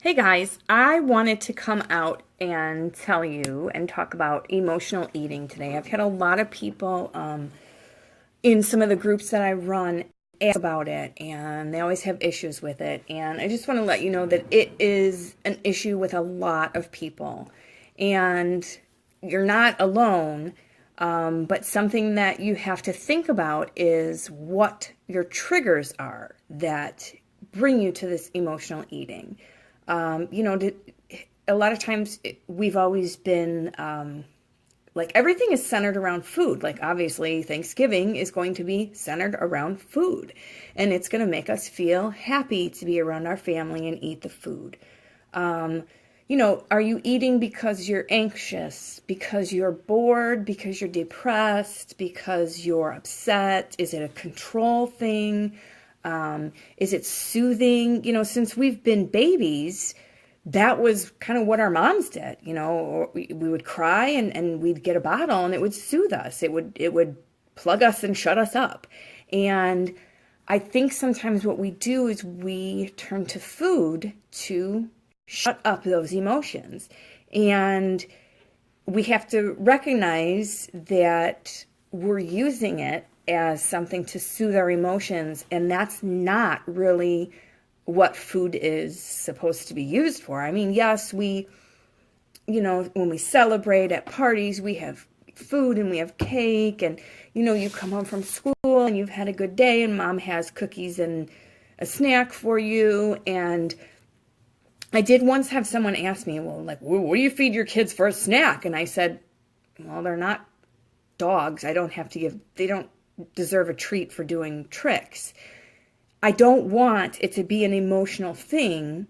Hey guys, I wanted to come out and tell you and talk about emotional eating today. I've had a lot of people in some of the groups that I run ask about it, and they always have issues with it. And I just want to let you know that it is an issue with a lot of people, and you're not alone. But something that you have to think about is what your triggers are that bring you to this emotional eating. A lot of times we've always been like everything is centered around food. Like obviously Thanksgiving is going to be centered around food, and it's going to make us feel happy to be around our family and eat the food. Are you eating because you're anxious, because you're bored, because you're depressed, because you're upset? Is it a control thing? Is it soothing? Since we've been babies, that was kind of what our moms did. Or we would cry and we'd get a bottle and it would soothe us. It would plug us and shut us up. And I think sometimes what we do is we turn to food to shut up those emotions. And we have to recognize that we're using it as something to soothe our emotions, and that's not really what food is supposed to be used for. I mean, yes, when we celebrate at parties, we have food and we have cake, and you come home from school and you've had a good day and mom has cookies and a snack for you. And I did once have someone ask me, well, like, what do you feed your kids for a snack? And I said, well, they're not dogs. They don't deserve a treat for doing tricks. I don't want it to be an emotional thing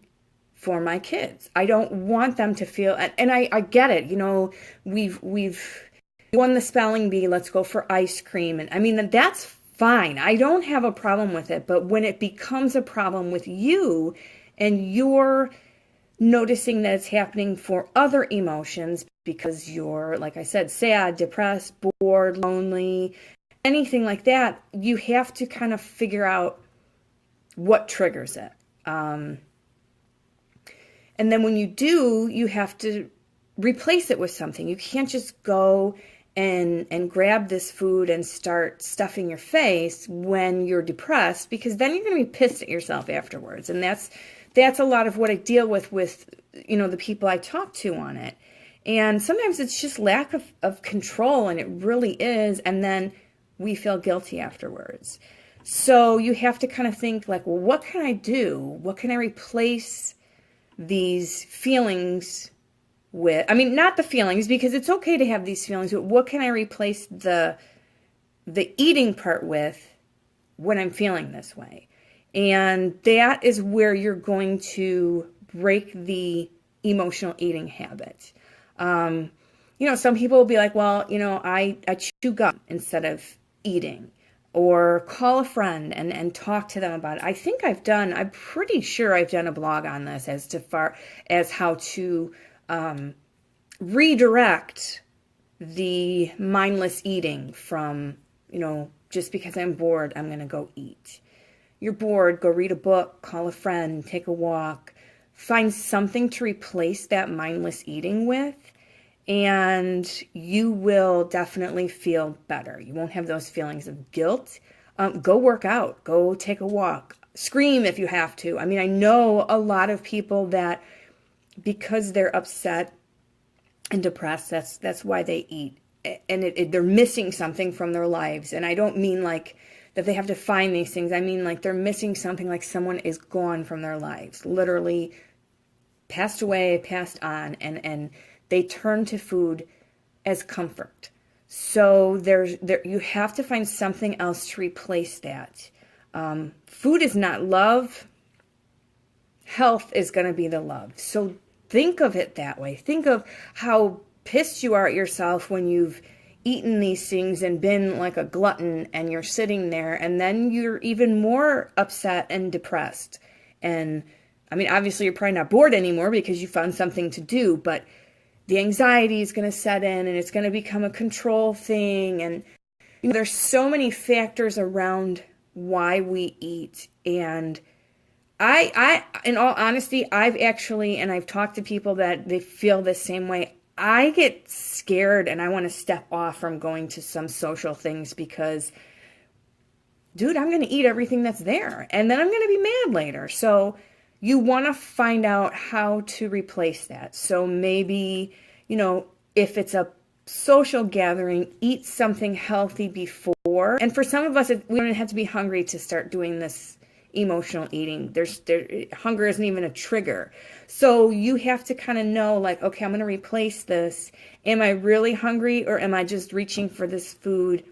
for my kids. I don't want them to feel, and I get it. We've won the spelling bee. Let's go for ice cream. And I mean, that's fine. I don't have a problem with it. But when it becomes a problem with you and you're noticing that it's happening for other emotions because you're, like I said, sad, depressed, bored, lonely, anything like that, you have to kind of figure out what triggers it. And then when you do, you have to replace it with something. You can't just go and grab this food and start stuffing your face when you're depressed, because then you're going to be pissed at yourself afterwards. And that's a lot of what I deal with the people I talk to on it. And sometimes it's just lack of control, and it really is. And then we feel guilty afterwards. So you have to kind of think like, well, what can I do? What can I replace these feelings with? I mean, not the feelings, because it's okay to have these feelings, but what can I replace the eating part with when I'm feeling this way? And that is where you're going to break the emotional eating habit. Some people will be like, well, I chew gum instead of eating, or call a friend and talk to them about it. I'm pretty sure I've done a blog on this as how to redirect the mindless eating from, just because I'm bored, I'm going to go eat. You're bored, go read a book, call a friend, take a walk, find something to replace that mindless eating with, and you will definitely feel better. You won't have those feelings of guilt. Go work out, go take a walk, scream if you have to. I mean, I know a lot of people that because they're upset and depressed, that's why they eat. And they're missing something from their lives. And I don't mean like that they have to find these things. I mean like they're missing something, like someone is gone from their lives, literally passed away, passed on, and they turn to food as comfort. So you have to find something else to replace that. Food is not love. Health is going to be the love. So think of it that way. Think of how pissed you are at yourself when you've eaten these things and been like a glutton, and you're sitting there, and then you're even more upset and depressed. And I mean, obviously you're probably not bored anymore because you found something to do, but the anxiety is going to set in, and it's going to become a control thing. And there's so many factors around why we eat, and in all honesty, I've actually, and I've talked to people that they feel the same way. I get scared and I want to step off from going to some social things because, dude, I'm going to eat everything that's there and then I'm going to be mad later. So you want to find out how to replace that. So maybe, if it's a social gathering, eat something healthy before. And for some of us, we don't have to be hungry to start doing this emotional eating. Hunger isn't even a trigger. So you have to kind of know, like, okay, I'm going to replace this. Am I really hungry, or am I just reaching for this food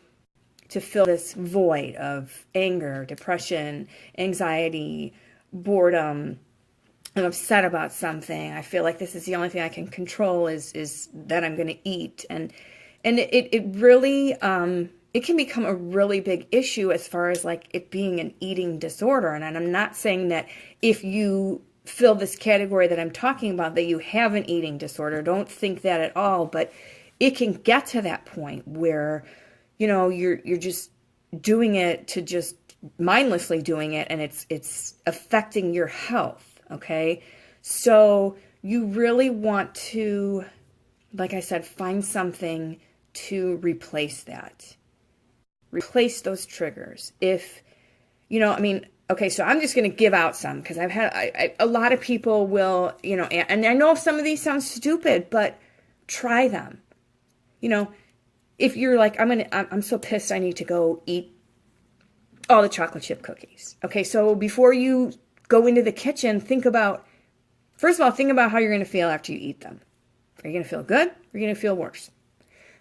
to fill this void of anger, depression, anxiety, boredom? I'm upset about something. I feel like this is the only thing I can control is that I'm going to eat. And it really, it can become a really big issue as far as like it being an eating disorder. And I'm not saying that if you fill this category that I'm talking about, that you have an eating disorder. Don't think that at all. But it can get to that point where, you're just doing it to just mindlessly doing it, and it's affecting your health. Okay, so you really want to, like I said, find something to replace that. Replace those triggers. If, okay, so I'm just going to give out some because I've had, a lot of people will, and I know some of these sound stupid, but try them. If you're like, I'm so pissed I need to go eat all the chocolate chip cookies. Okay, so before you go into the kitchen, first of all, think about how you're going to feel after you eat them. Are you going to feel good? Or are you going to feel worse?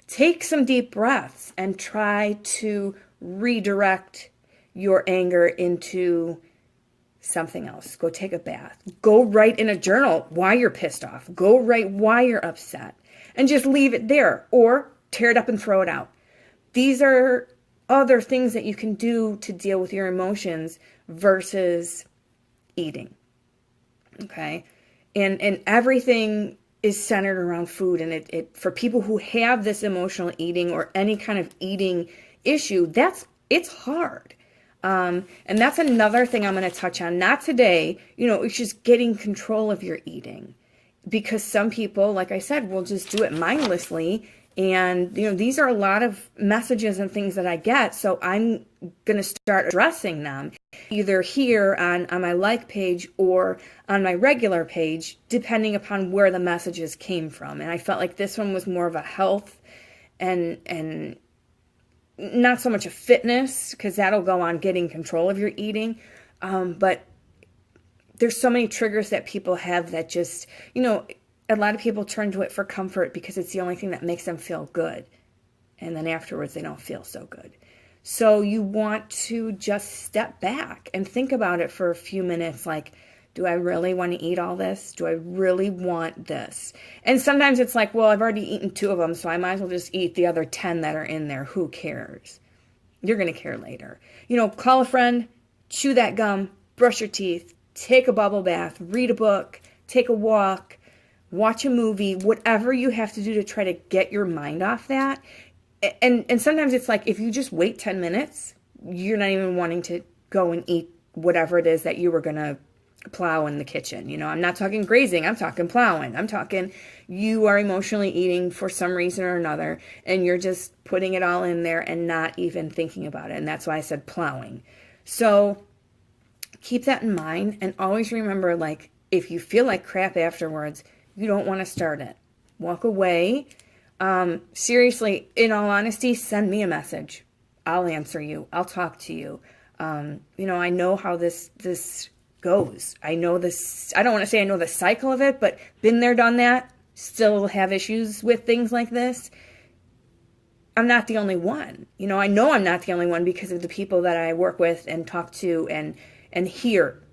Take some deep breaths and try to redirect your anger into something else. Go take a bath. Go write in a journal why you're pissed off. Go write why you're upset. And just leave it there, or tear it up and throw it out. These are other things that you can do to deal with your emotions versus eating. Okay. And everything is centered around food. And it for people who have this emotional eating or any kind of eating issue, it's hard. And that's another thing I'm going to touch on. Not today, it's just getting control of your eating. Because some people, like I said, will just do it mindlessly. And, these are a lot of messages and things that I get. So I'm going to start addressing them either here on my like page or on my regular page, depending upon where the messages came from. And I felt like this one was more of a health and not so much a fitness, because that'll go on getting control of your eating. But there's so many triggers that people have that just, a lot of people turn to it for comfort because it's the only thing that makes them feel good. And then afterwards, they don't feel so good. So you want to just step back and think about it for a few minutes. Like, do I really want to eat all this? Do I really want this? And sometimes it's like, well, I've already eaten 2 of them, so I might as well just eat the other 10 that are in there. Who cares? You're going to care later. Call a friend, chew that gum, brush your teeth, take a bubble bath, read a book, take a walk, watch a movie, whatever you have to do to try to get your mind off that. And sometimes it's like, if you just wait 10 minutes, you're not even wanting to go and eat whatever it is that you were going to plow in the kitchen. I'm not talking grazing. I'm talking plowing. I'm talking you are emotionally eating for some reason or another, and you're just putting it all in there and not even thinking about it. And that's why I said plowing. So keep that in mind, and always remember, like, if you feel like crap afterwards, you don't want to start it. Walk away. Seriously, in all honesty, send me a message. I'll answer you. I'll talk to you. I know how this goes. I know this. I don't want to say I know the cycle of it, but been there, done that. Still have issues with things like this. I'm not the only one. I know I'm not the only one because of the people that I work with and talk to and hear.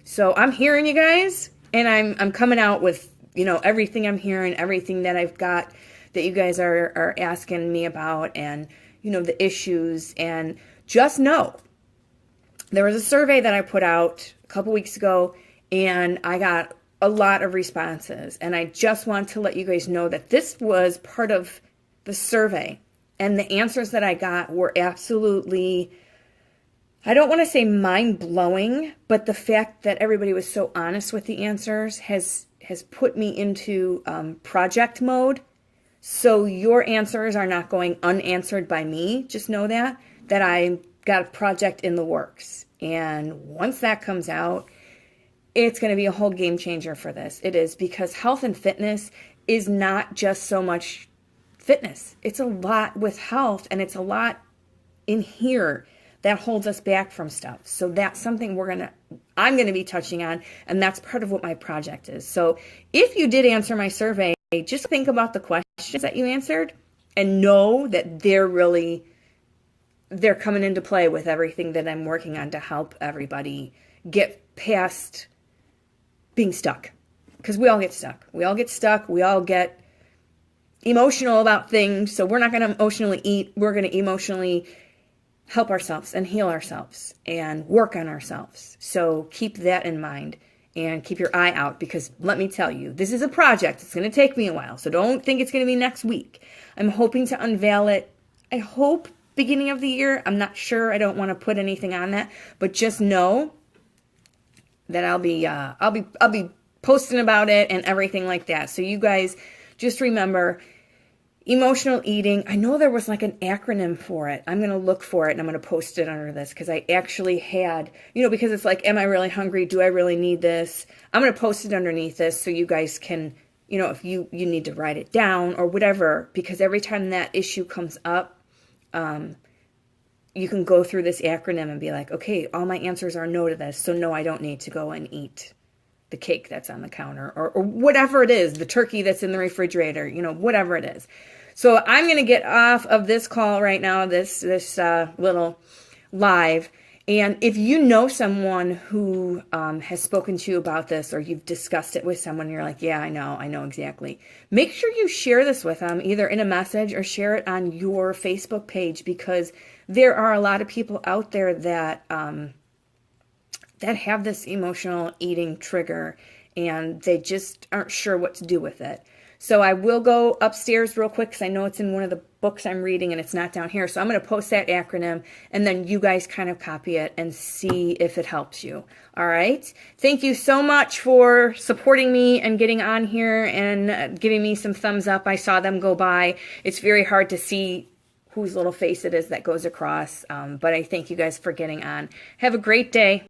So I'm hearing you guys, and I'm coming out with everything I'm hearing, everything that I've got that you guys are asking me about, and the issues. And just know, there was a survey that I put out a couple weeks ago, and I got a lot of responses. And I just want to let you guys know that this was part of the survey, and the answers that I got were absolutely, I don't want to say mind-blowing, but the fact that everybody was so honest with the answers has put me into project mode. So your answers are not going unanswered by me. Just know that I got a project in the works. And once that comes out, it's going to be a whole game changer for this. It is, because health and fitness is not just so much fitness. It's a lot with health, and it's a lot in here that holds us back from stuff. So that's something I'm going to be touching on, and that's part of what my project is. So if you did answer my survey, just think about the questions that you answered and know that they're coming into play with everything that I'm working on to help everybody get past being stuck. Because we all get stuck. We all get stuck. We all get emotional about things. So we're not going to emotionally eat. We're going to emotionally help ourselves and heal ourselves and work on ourselves. So keep that in mind and keep your eye out, because let me tell you, this is a project. It's going to take me a while. So don't think it's going to be next week. I'm hoping to unveil it, I hope, beginning of the year. I'm not sure. I don't want to put anything on that, but just know that I'll be posting about it and everything like that. So you guys just remember, emotional eating. I know there was like an acronym for it. I'm going to look for it and I'm going to post it under this, because I actually had, because it's like, am I really hungry? Do I really need this? I'm going to post it underneath this so you guys can, if you need to write it down or whatever, because every time that issue comes up, you can go through this acronym and be like, okay, all my answers are no to this. So no, I don't need to go and eat the cake that's on the counter or whatever it is, the turkey that's in the refrigerator, whatever it is. So I'm going to get off of this call right now, this little live. And if you know someone who has spoken to you about this, or you've discussed it with someone, you're like, yeah, I know exactly. Make sure you share this with them, either in a message or share it on your Facebook page, because there are a lot of people out there that have this emotional eating trigger, and they just aren't sure what to do with it. So I will go upstairs real quick, because I know it's in one of the books I'm reading and it's not down here. So I'm going to post that acronym, and then you guys kind of copy it and see if it helps you. All right. Thank you so much for supporting me and getting on here and giving me some thumbs up. I saw them go by. It's very hard to see whose little face it is that goes across. But I thank you guys for getting on. Have a great day.